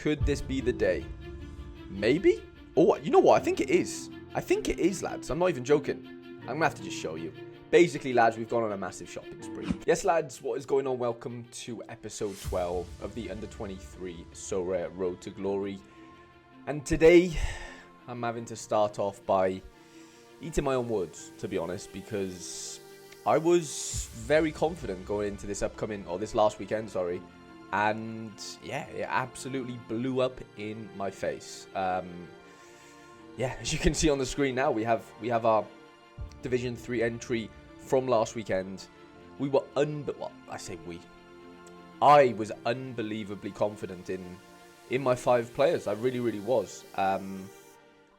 Could this be the day? Maybe? Oh, you know what? I think it is. I think it is, lads. I'm not even joking. I'm going to have to just show you. Basically, lads, we've gone on a massive shopping spree. Yes, lads, what is going on? Welcome to episode 12 of the Under-23 Sorare Road to Glory. And today, I'm having to start off by eating my own words, to be honest, because I was very confident going into this this last weekend, sorry. And yeah, it absolutely blew up in my face. Yeah, as you can see on the screen now, we have our Division 3 entry from last weekend. I was unbelievably confident in my 5 players. I really was. Did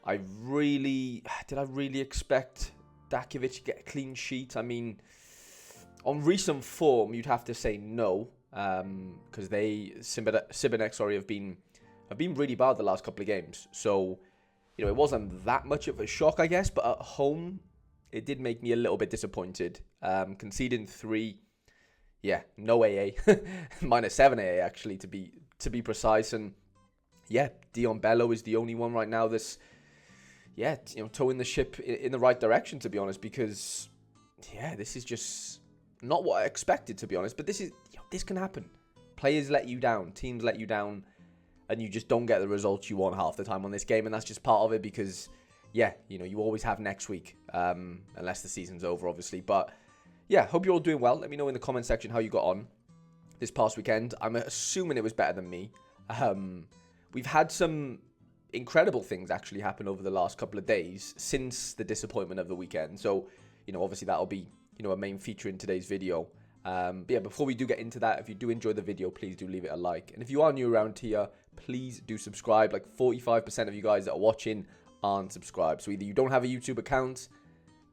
I really expect Dakovic to get a clean sheet? I mean, on recent form, you'd have to say no, because Sibanek, have been really bad the last couple of games. So, you know, it wasn't that much of a shock, I guess, but at home, it did make me a little bit disappointed. Conceding 3, yeah, no AA, minus 7 AA actually to be precise. And yeah, Dion Bello is the only one right now that's, yeah, you know, towing the ship in the right direction, to be honest, because yeah, this is just not what I expected, to be honest. But this can happen. Players let you down, teams let you down, and you just don't get the results you want half the time on this game, and that's just part of it because, yeah, you know, you always have next week, unless the season's over, obviously. But yeah, hope you're all doing well. Let me know in the comment section how you got on this past weekend. I'm assuming it was better than me. We've had some incredible things actually happen over the last couple of days since the disappointment of the weekend. So, you know, obviously that'll be, you know, a main feature in today's video. But yeah, before we do get into that, if you do enjoy the video, please do leave it a like. And if you are new around here, please do subscribe. Like 45% of you guys that are watching aren't subscribed. So either you don't have a YouTube account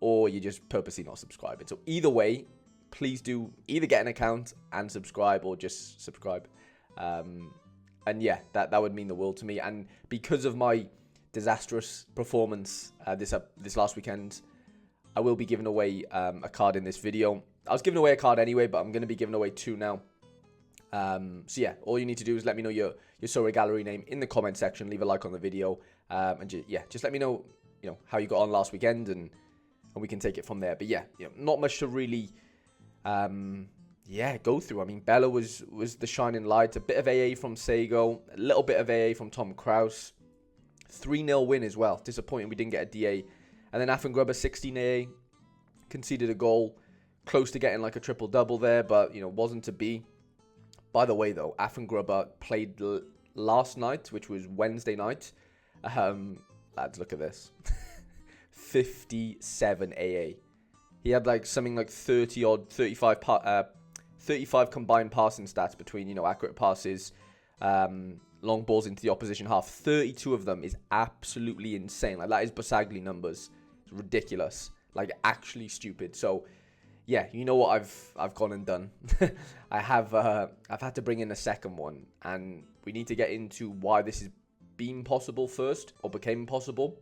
or you're just purposely not subscribing. So either way, please do either get an account and subscribe or just subscribe. And yeah, that would mean the world to me. And because of my disastrous performance this last weekend, I will be giving away a card in this video. I was giving away a card anyway, but I'm going to be giving away 2 now. So yeah, all you need to do is let me know your Sorare gallery name in the comment section. Leave a like on the video, and just let me know, you know, how you got on last weekend, and we can take it from there. But yeah, you know, not much to really go through. I mean, Bella was the shining light. A bit of AA from Sago, a little bit of AA from Tom Kraus. 3-0 win as well. Disappointing we didn't get a DA. And then Affengrubber 16 AA, conceded a goal. Close to getting like a triple-double there, but, you know, wasn't to be. By the way, though, Affengrubber played last night, which was Wednesday night. Lads, look at this. 57 AA. He had like something like 35 combined passing stats between, you know, accurate passes, long balls into the opposition half. 32 of them is absolutely insane. Like, that is Basagli numbers. It's ridiculous. Like, actually stupid. So, yeah, you know what I've gone and done. I've had to bring in a second one, and we need to get into why this has been possible first, or became possible.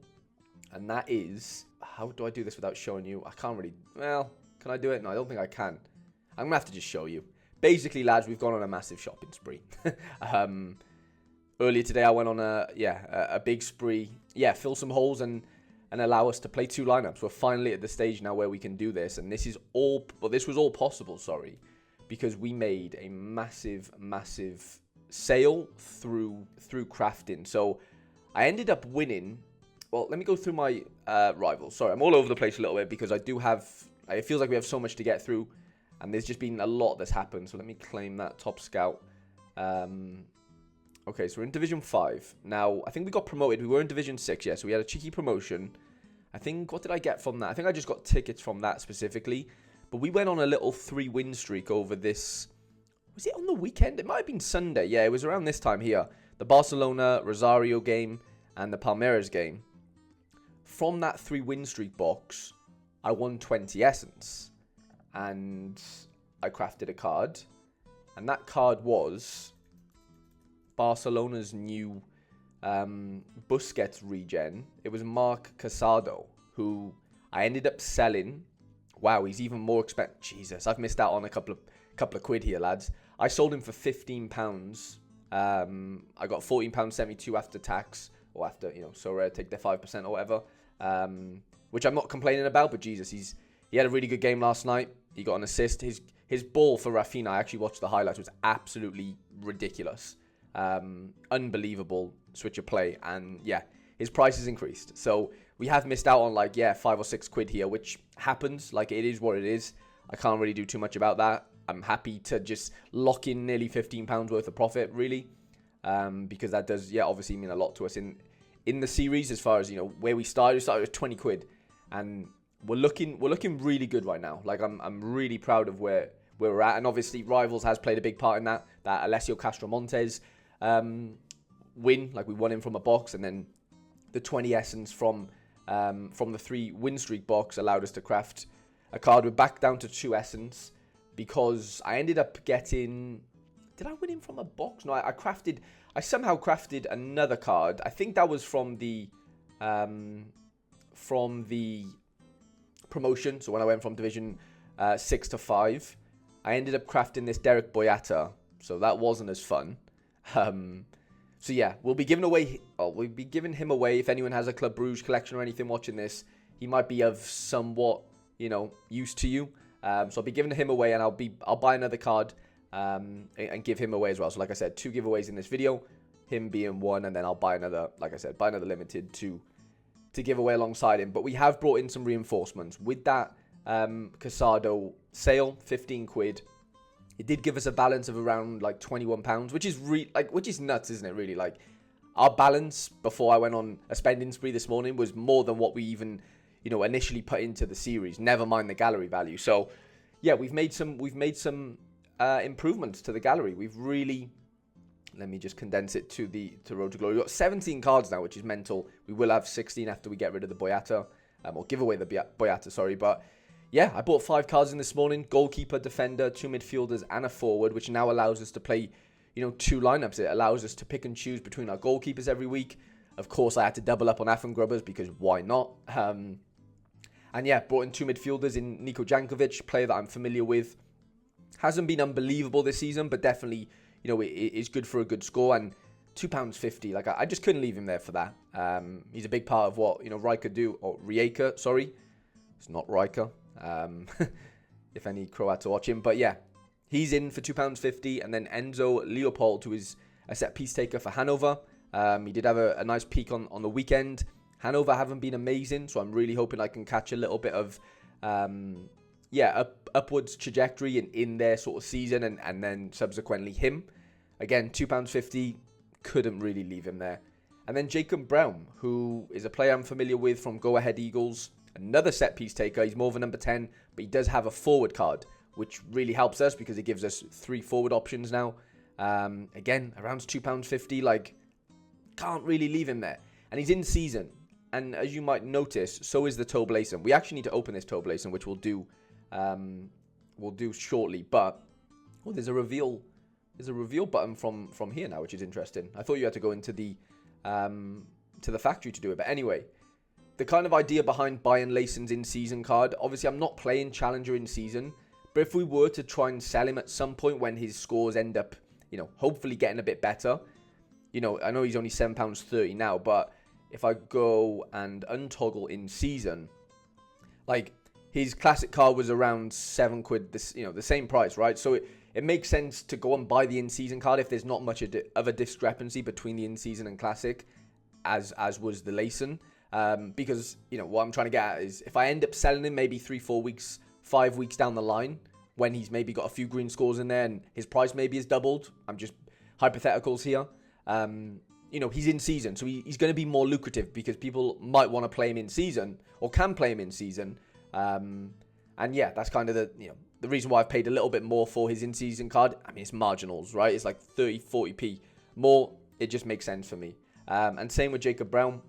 And that is, how do I do this without showing you? I can't really, well, can I do it? No, I don't think I can. I'm going to have to just show you. Basically, lads, we've gone on a massive shopping spree. Earlier today, I went on a big spree. Yeah, fill some holes and allow us to play 2 lineups. We're finally at the stage now where we can do this. And this was all possible, because we made a massive sale through crafting. So I ended up winning. Well, let me go through my rivals. Sorry, I'm all over the place a little bit because it feels like we have so much to get through. And there's just been a lot that's happened. So let me claim that top scout. Okay, so we're in Division 5. Now, I think we got promoted. We were in Division 6, yeah. So we had a cheeky promotion. I think, what did I get from that? I think I just got tickets from that specifically. But we went on a little 3-win streak over this. Was it on the weekend? It might have been Sunday. Yeah, it was around this time here. The Barcelona, Rosario game, and the Palmeiras game. From that 3-win streak box, I won 20 essence. And I crafted a card. And that card was Barcelona's new Busquets regen. It was Mark Casado, who I ended up selling. Wow, he's even more expensive. Jesus, I've missed out on a couple of quid here, lads. I sold him for £15 I got £14.72 after tax, or after, Sorare take their 5% or whatever, which I'm not complaining about, but Jesus, he had a really good game last night. He got an assist. His ball for Rafinha, I actually watched the highlights, was absolutely ridiculous. Unbelievable switch of play, and yeah, his price has increased. So we have missed out on £5 or £6 here, which happens. Like, it is what it is. I can't really do too much about that. I'm happy to just lock in nearly £15 worth of profit, really, because that does, obviously mean a lot to us in the series. As far as where we started with £20, and we're looking really good right now. Like, I'm really proud of where we're at, and obviously Rivals has played a big part in that. That Alessio Castromontes win, like we won him from a box, and then the 20 essence from the 3 win streak box allowed us to craft a card. We're back down to 2 essence because I ended up getting. Did I win him from a box? No, I somehow crafted another card. I think that was from the promotion. So when I went from Division 6 to 5, I ended up crafting this Derek Boyata. So that wasn't as fun. So yeah, we'll be giving him away. If anyone has a Club Bruges collection or anything watching this, he might be of somewhat, use to you. So I'll be giving him away, and I'll buy another card and give him away as well. So like I said, 2 giveaways in this video, him being one, and then I'll buy another. Like I said, buy another limited to give away alongside him. But we have brought in some reinforcements with that Casado sale, £15. It did give us a balance of around £21, which is nuts, isn't it? Really, our balance before I went on a spending spree this morning was more than what we even, initially put into the series. Never mind the gallery value. So, yeah, we've made some improvements to the gallery. We've really, let me just condense it to Road to Glory. We've got 17 cards now, which is mental. We will have 16 after we get rid of the Boyata, or give away the Boyata. Sorry, but. Yeah, I bought 5 cards in this morning. Goalkeeper, defender, 2 midfielders, and a forward, which now allows us to play, 2 lineups. It allows us to pick and choose between our goalkeepers every week. Of course, I had to double up on Grubbers because why not? And yeah, brought in 2 midfielders in Niko Jankovic, player that I'm familiar with. Hasn't been unbelievable this season, but definitely, it is good for a good score. And £2.50, I just couldn't leave him there for that. He's a big part of what, Rijeka do, or Rijeka, sorry. It's not Rijeka. If any Croats are watching, but yeah, he's in for £2.50, and then Enzo Leopold, who is a set piece taker for Hanover. He did have a nice peak on the weekend. Hanover haven't been amazing, so I'm really hoping I can catch a little bit of upwards trajectory in their sort of season, and then subsequently him. Again, £2.50, couldn't really leave him there. And then Jacob Brown, who is a player I'm familiar with from Go Ahead Eagles. Another set piece taker. He's more of a number 10, but he does have a forward card, which really helps us because it gives us 3 forward options now. Again, around £2.50. Can't really leave him there. And he's in season. And as you might notice, so is the Toblason. We actually need to open this Toblason, which we'll do shortly. But there's a reveal button from here now, which is interesting. I thought you had to go into the factory to do it, but anyway. The kind of idea behind buying Lason's in-season card, obviously I'm not playing Challenger in season, but if we were to try and sell him at some point when his scores end up, hopefully getting a bit better, I know he's only £7.30 now, but if I go and untoggle in season, his classic card was around £7, the same price, right? So it makes sense to go and buy the in-season card if there's not much of a discrepancy between the in-season and classic, as was the Lason. Because, what I'm trying to get at is if I end up selling him maybe 3-4 weeks, 5 weeks down the line, when he's maybe got a few green scores in there and his price maybe has doubled, I'm just hypotheticals here, he's in season, so he's going to be more lucrative because people might want to play him in season or can play him in season. And yeah, that's kind of the reason why I've paid a little bit more for his in-season card. I mean, it's marginals, right? It's 30, 40p more. It just makes sense for me. And same with Jacob Brown.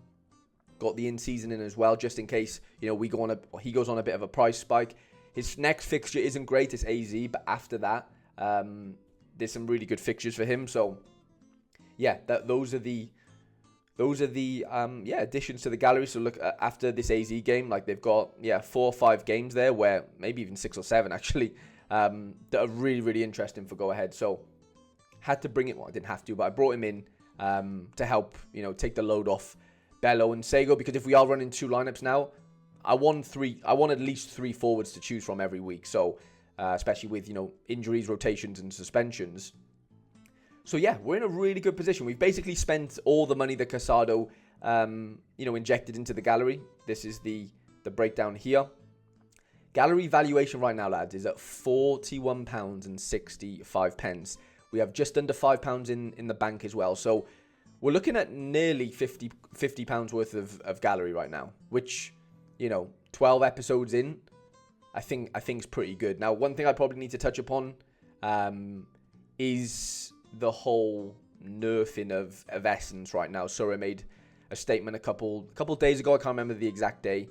Got the in-season in as well, just in case, he goes on a bit of a price spike. His next fixture isn't great, it's AZ, but after that, there's some really good fixtures for him. So, yeah, those are the additions to the gallery. So look, after this AZ game, they've got 4 or 5 games there, where maybe even 6 or 7 actually, that are really, really interesting for Go Ahead. So, had to bring it. Well, I didn't have to, but I brought him in to help, take the load off Bello and Sego, because if we are running 2 lineups now, I want at least 3 forwards to choose from every week. So especially with injuries, rotations, and suspensions. So yeah, we're in a really good position. We've basically spent all the money that Casado injected into the gallery. This is the breakdown here. Gallery valuation right now, lads, is at £41.65. We have just under £5 in the bank as well. So we're looking at nearly £50 worth of gallery right now, which, 12 episodes in, I think is pretty good. Now, one thing I probably need to touch upon is the whole nerfing of Essence right now. Sorare made a statement a couple days ago. I can't remember the exact day,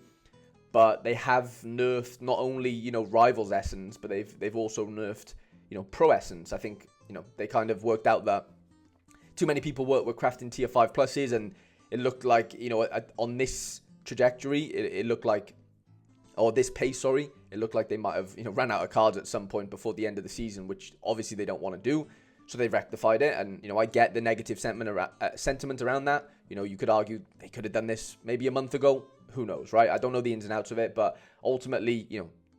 but they have nerfed not only Rivals Essence, but they've also nerfed Pro Essence. I think they kind of worked out that too many people were crafting tier 5 pluses, and it looked like on this trajectory, it looked like, or this pace, sorry, it looked like they might have ran out of cards at some point before the end of the season, which obviously they don't want to do. So they've rectified it, and I get the negative sentiment around that. You could argue they could have done this maybe a month ago. Who knows, right? I don't know the ins and outs of it, but ultimately,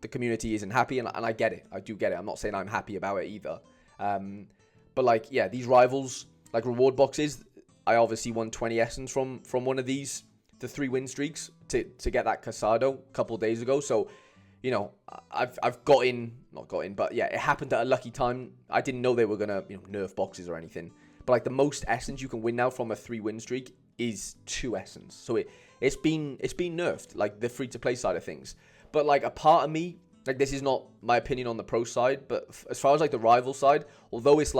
the community isn't happy, and I get it. I do get it. I'm not saying I'm happy about it either. But these Rivals reward boxes, I obviously won 20 Essence from one of these, the 3 win streaks to get that Casado a couple days ago. So I've not got in, but yeah, it happened at a lucky time. I didn't know they were gonna nerf boxes or anything. But the most Essence you can win now from a 3 win streak is 2 Essence. So it's been nerfed, the free to play side of things. But a part of me, this is not my opinion on the pro side, but as far as the rival side, although it's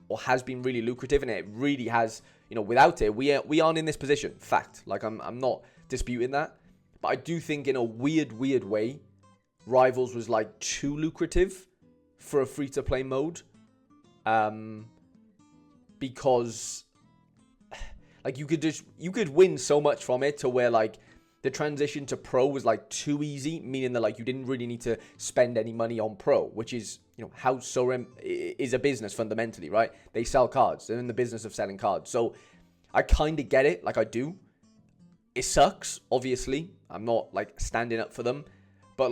or has been really lucrative, and it really has, without it, we aren't in this position. Fact. I'm not disputing that. But I do think in a weird way, Rivals was too lucrative for a free-to-play mode, because you could win so much from it to where the transition to pro was too easy, meaning that you didn't really need to spend any money on pro, which is how Sorare is a business fundamentally, right? They sell cards. They're in the business of selling cards. So I kind of get it, I do. It sucks, obviously. I'm not standing up for them, but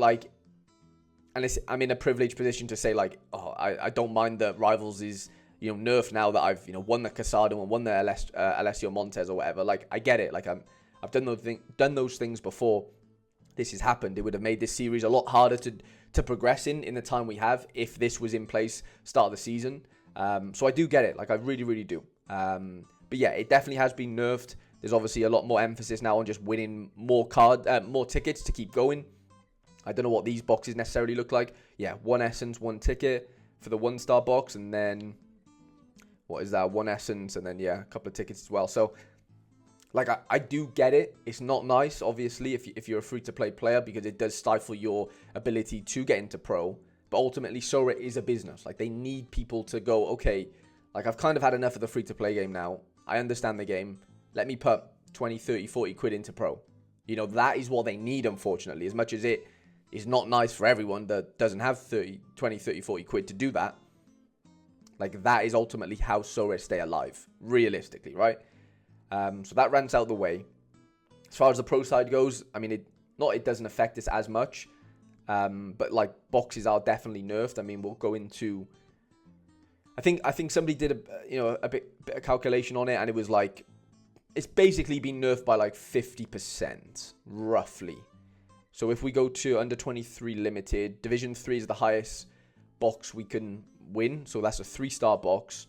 and I'm in a privileged position to say I don't mind that Rivals is nerfed now that I've won the Casado and won the Alessio Montes or whatever. I get it. I've done those things before this has happened. It would have made this series a lot harder to progress in the time we have if this was in place start of the season. So I do get it. I really do. But yeah, it definitely has been nerfed. There's obviously a lot more emphasis now on just winning more tickets to keep going. I don't know what these boxes necessarily look like. Yeah, 1 Essence, 1 ticket for the 1-star box, and then what is that? 1 Essence, and then yeah, a couple of tickets as well. So I do get it. It's not nice, obviously, if you're a free-to-play player, because it does stifle your ability to get into pro. But ultimately, Sorare is a business. They need people to go, okay, I've kind of had enough of the free-to-play game now. I understand the game. Let me put 20, 30, 40 quid into pro. That is what they need, unfortunately. As much as it is not nice for everyone that doesn't have 20, 30, 40 quid to do that. That is ultimately how Sorare stay alive, realistically, right? So that rants out the way. As far as the pro side goes, I mean, it doesn't affect us as much, but boxes are definitely nerfed. I mean, we'll go into. I think somebody did a bit of calculation on it, and it was it's basically been nerfed by 50% roughly. So if we go to under 23 limited, Division 3 is the highest box we can win. So that's a 3-star box.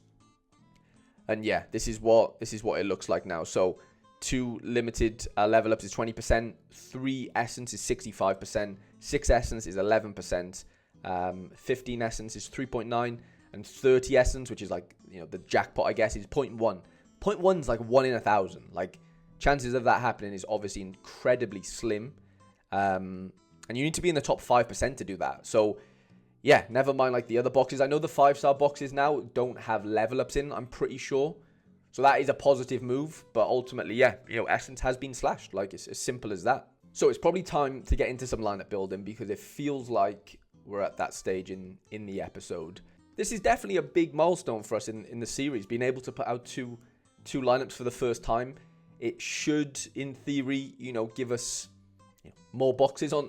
And yeah, this is what it looks like now. So 2 limited level ups is 20%, 3 essence is 65%, 6 essence is 11%, 15 essence is 3.9, and 30 essence, which is the jackpot, I guess, is 0.1. 0.1 is 1 in 1,000. Chances of that happening is obviously incredibly slim. And you need to be in the top 5% to do that. So yeah, never mind the other boxes. I know the 5-star boxes now don't have level ups in, I'm pretty sure. So that is a positive move, but ultimately, yeah, Essence has been slashed. It's as simple as that. So it's probably time to get into some lineup building, because it feels like we're at that stage in the episode. this is definitely a big milestone for us in the series, being able to put out two lineups for the first time. It should, in theory, give us more boxes on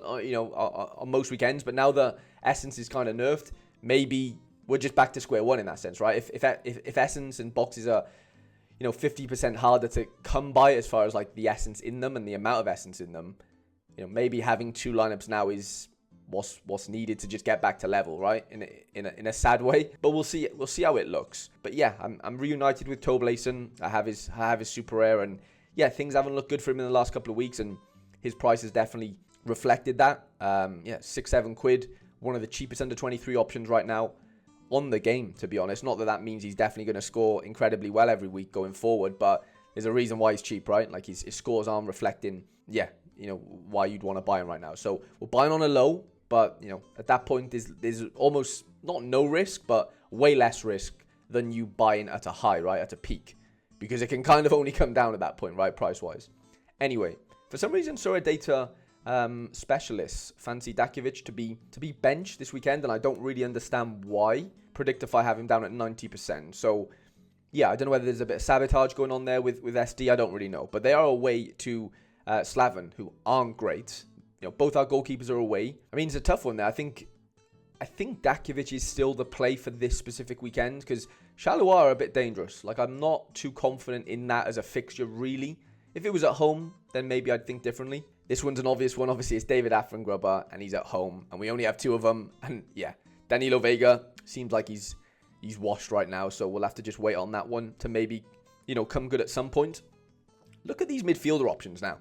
most weekends. But now the Essence is kind of nerfed, maybe we're just back to square one in that sense, right? If Essence and boxes are 50% harder to come by as far as like the essence in them and the amount of essence in them, maybe having 2 lineups now is what's needed to just get back to level, right? In a sad way, but we'll see how it looks. But yeah, I'm reunited with Toblason. I have his super rare, and yeah, things haven't looked good for him in the last couple of weeks, and his price has definitely reflected that. 6-7 quid, one of the cheapest under 23 options right now on the game, to be honest. Not that means he's definitely going to score incredibly well every week going forward, but there's a reason why he's cheap, right? Like his scores aren't reflecting, why you'd want to buy him right now. So we're buying on a low, but at that point there's almost not no risk, but way less risk than you buying at a high, right? At a peak, because it can kind of only come down at that point, right? Price wise. Anyway, for some reason, Sorare data specialists fancy Dakovic to be benched this weekend, and I don't really understand why. Predictify have him down at 90%. So yeah, I don't know whether there's a bit of sabotage going on there with SD. I don't really know, but they are away to Slaven, who aren't great. Both our goalkeepers are away. I mean, it's a tough one there. I think Dakovic is still the play for this specific weekend, because Charleroi are a bit dangerous. Like, I'm not too confident in that as a fixture, really. If it was at home, then maybe I'd think differently. This one's an obvious one. Obviously, it's David Affengrubber, and he's at home, and we only have 2 of them. And yeah, Danilo Vega seems like he's washed right now, so we'll have to just wait on that one to maybe, come good at some point. Look at these midfielder options now.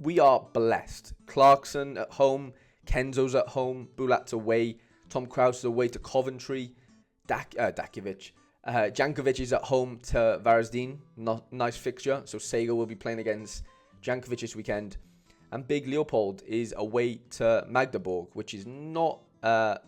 We are blessed. Clarkson at home, Kenzo's at home, Bulat's away, Tom Krause is away to Coventry, Dakovic. Jankovic is at home to Varazdin. Nice fixture. So Sego will be playing against Jankovic this weekend. And Big Leopold is away to Magdeburg, which is not a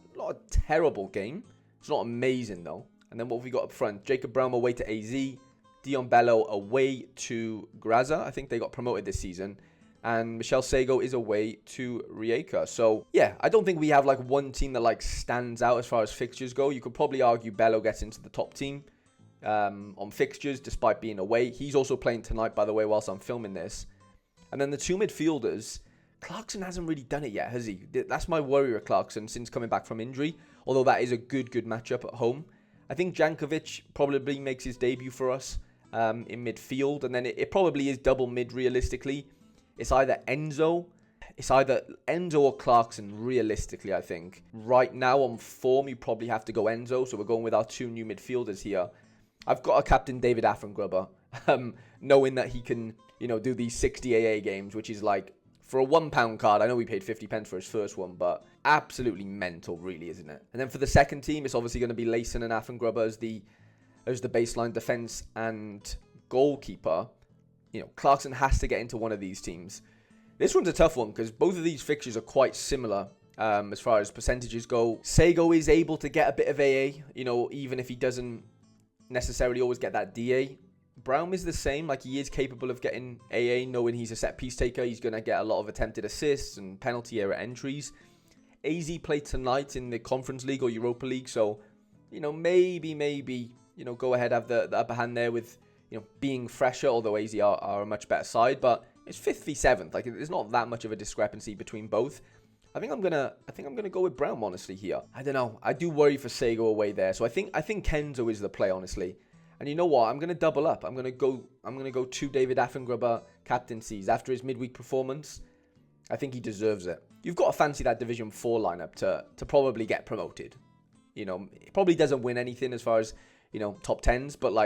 terrible game. It's not amazing, though. And then what have we got up front? Jacob Brown away to AZ. Dion Bello away to Graza. I think they got promoted this season. And Michel Sego is away to Rijeka. So, yeah, I don't think we have, one team that, stands out as far as fixtures go. You could probably argue Bello gets into the top team on fixtures, despite being away. He's also playing tonight, by the way, whilst I'm filming this. And then the 2 midfielders, Clarkson hasn't really done it yet, has he? That's my worry with Clarkson since coming back from injury, although that is a good matchup at home. I think Jankovic probably makes his debut for us in midfield, and then it probably is double mid realistically. It's either Enzo or Clarkson, realistically, I think. Right now on form, you probably have to go Enzo, so we're going with our 2 new midfielders here. I've got a captain David Affengrubber, knowing that he can, do these 60 AA games, which is for a £1 card, I know we paid 50 pence for his first one, but absolutely mental, really, isn't it? And then for the second team, it's obviously going to be Layson and Affengrubber as the baseline defense and goalkeeper. Clarkson has to get into one of these teams. This one's a tough one because both of these fixtures are quite similar as far as percentages go. Sego is able to get a bit of AA, even if he doesn't necessarily always get that DA. Brown is the same, he is capable of getting AA, knowing he's a set piece taker. He's going to get a lot of attempted assists and penalty area entries. AZ played tonight in the Conference League or Europa League, so, maybe, go ahead, have the upper hand there with, being fresher, although AZ are a much better side, but it's 5th v 7th. There's not that much of a discrepancy between both. I think I'm gonna go with Brown, honestly, here. I don't know. I do worry for Sego away there, so I think Kenzo is the play, honestly. And you know what? I'm gonna double up. I'm gonna go 2 David Affengrubber captaincies after his midweek performance. I think he deserves it. You've got to fancy that Division 4 lineup to probably get promoted. It probably doesn't win anything as far as top 10s, but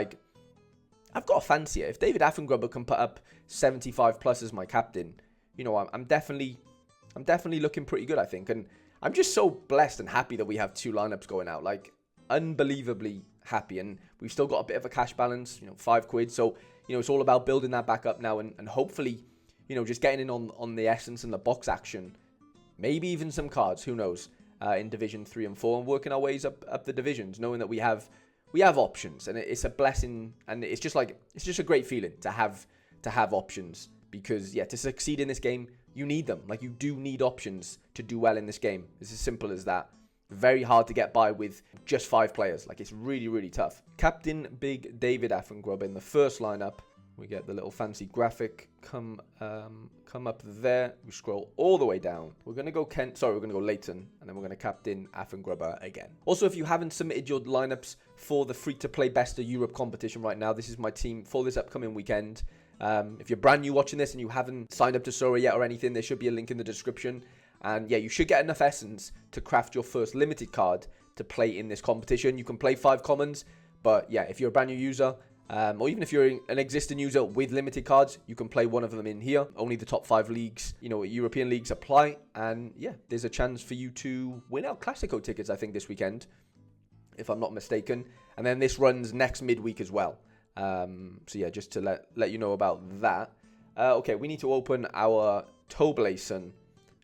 I've got to fancy it. If David Affengrubber can put up 75 plus as my captain, I'm definitely looking pretty good, I think. And I'm just so blessed and happy that we have 2 lineups going out. Unbelievably happy. And we've still got a bit of a cash balance, 5 quid. So, it's all about building that back up now and hopefully, just getting in on the essence and the box action. Maybe even some cards, who knows, in Division 3 and 4 and working our ways up the divisions, knowing that we have options, and it's a blessing, and it's just a great feeling to have options, because to succeed in this game, you need them. You do need options to do well in this game. It's as simple as that. very hard to get by with just 5 players. Like, it's really, really tough. Captain Big David Affengrub in the first lineup. We get the little fancy graphic come up there. We scroll all the way down. We're going to go we're going to go Leighton, and then we're going to captain Affengrubber again. Also, if you haven't submitted your lineups for the free-to-play Best of Europe competition right now, this is my team for this upcoming weekend. If you're brand new watching this and you haven't signed up to Sorare yet or anything, there should be a link in the description. And yeah, you should get enough essence to craft your first limited card to play in this competition. You can play 5 commons, but yeah, if you're a brand new user, or even if you're an existing user with limited cards, you can play one of them in here. Only the top 5 leagues, European leagues apply. And yeah, there's a chance for you to win out Classico tickets, I think, this weekend, if I'm not mistaken. And then this runs next midweek as well. So yeah, just to let you know about that. Okay, we need to open our Toblason,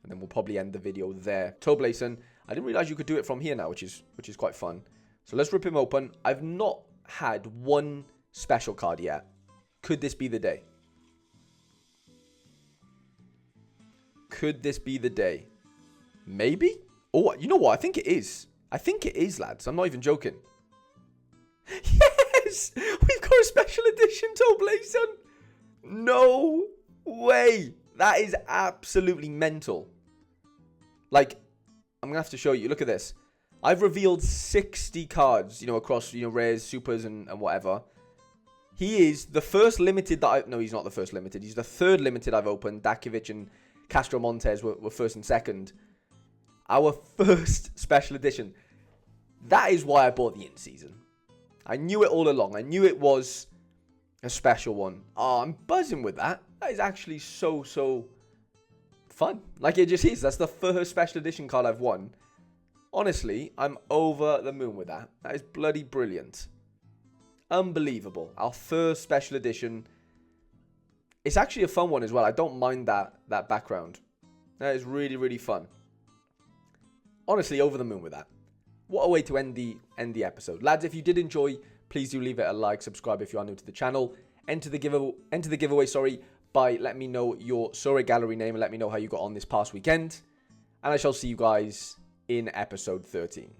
and then we'll probably end the video there. Toblason, I didn't realize you could do it from here now, which is quite fun. So let's rip him open. I've not had one special card yet. Could this be the day? Could this be the day? Maybe? Oh, you know what? I think it is. I think it is, lads. I'm not even joking. Yes! We've got a special edition Toblason. No way. That is absolutely mental. Like, I'm going to have to show you. Look at this. I've revealed 60 cards, across, rares, supers, and whatever. He is the first limited that no, he's not the first limited. He's the third limited I've opened. Dakovic and Castro Montes were first and second. Our first special edition. That is why I bought the in-season. I knew it all along. I knew it was a special one. Oh, I'm buzzing with that. That is actually so fun. Like, it just is. That's the first special edition card I've won. Honestly, I'm over the moon with that. That is bloody brilliant. Unbelievable. Our first special edition. It's actually a fun one as well. I don't mind that background. That is really, really fun. Honestly, over the moon with that. What a way to end the episode. Lads, if you did enjoy, please do leave it a like, subscribe if you are new to the channel. Enter the giveaway, by letting me know your Sorare gallery name and let me know how you got on this past weekend. And I shall see you guys in episode 13.